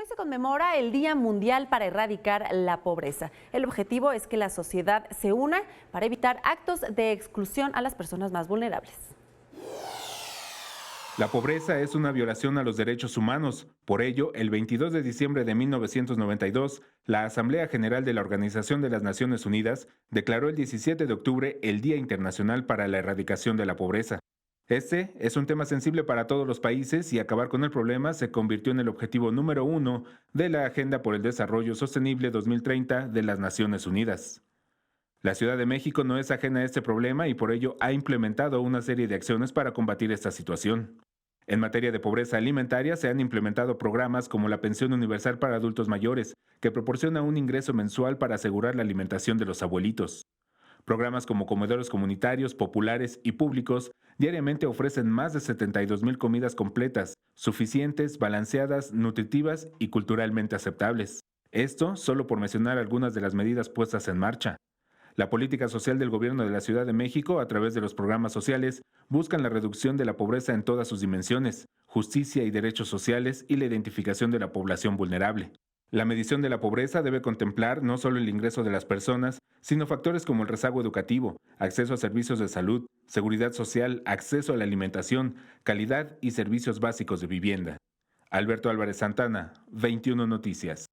hoy se conmemora el Día Mundial para Erradicar la Pobreza. El objetivo es que la sociedad se una para evitar actos de exclusión a las personas más vulnerables. La pobreza es una violación a los derechos humanos. Por ello, el 22 de diciembre de 1992, la Asamblea General de la Organización de las Naciones Unidas declaró el 17 de octubre el Día Internacional para la Erradicación de la Pobreza. Este es un tema sensible para todos los países y acabar con el problema se convirtió en el objetivo número 1 de la Agenda por el Desarrollo Sostenible 2030 de las Naciones Unidas. La Ciudad de México no es ajena a este problema y por ello ha implementado una serie de acciones para combatir esta situación. En materia de pobreza alimentaria se han implementado programas como la Pensión Universal para Adultos Mayores, que proporciona un ingreso mensual para asegurar la alimentación de los abuelitos. Programas como comedores comunitarios, populares y públicos diariamente ofrecen más de 72,000 comidas completas, suficientes, balanceadas, nutritivas y culturalmente aceptables. Esto solo por mencionar algunas de las medidas puestas en marcha. La política social del Gobierno de la Ciudad de México, a través de los programas sociales, buscan la reducción de la pobreza en todas sus dimensiones, justicia y derechos sociales y la identificación de la población vulnerable. La medición de la pobreza debe contemplar no solo el ingreso de las personas, sino factores como el rezago educativo, acceso a servicios de salud, seguridad social, acceso a la alimentación, calidad y servicios básicos de vivienda. Alberto Álvarez Santana, 21 Noticias.